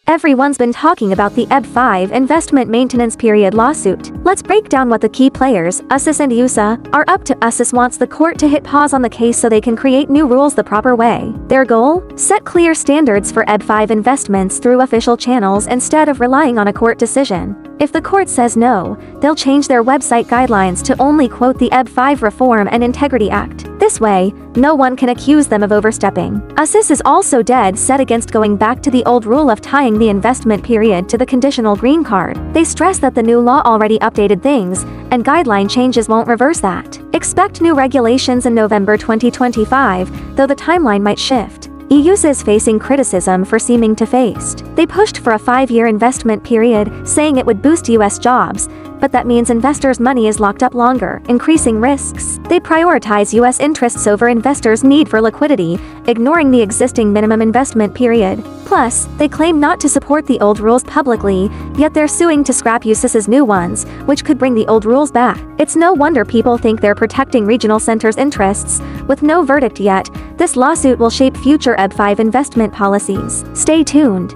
Everyone's been talking about the EB5 investment maintenance period lawsuit. Let's break down what the key players, USIS and USA, are up to. USIS wants the court to hit pause on the case so they can create new rules the proper way. Their goal? Set clear standards for EB5 investments through official channels instead of relying on a court decision. If the court says no, they'll change their website guidelines to only quote the EB5 Reform and Integrity Act. This way, no one can accuse them of overstepping. USIS is also dead set against going back to the old rule of tying the investment period to the conditional green card. They stress that the new law already updated things, and guideline changes won't reverse that. Expect new regulations in November 2025, though the timeline might shift. USA is facing criticism for seeming two-faced. They pushed for a 5-year investment period, saying it would boost US jobs, but that means investors' money is locked up longer, increasing risks. They prioritize US interests over investors' need for liquidity, ignoring the existing minimum investment period. Plus, they claim not to support the old rules publicly, yet they're suing to scrap USIS's new ones, which could bring the old rules back. It's no wonder people think they're protecting regional centers' interests. With no verdict yet, this lawsuit will shape future EB5 investment policies. Stay tuned.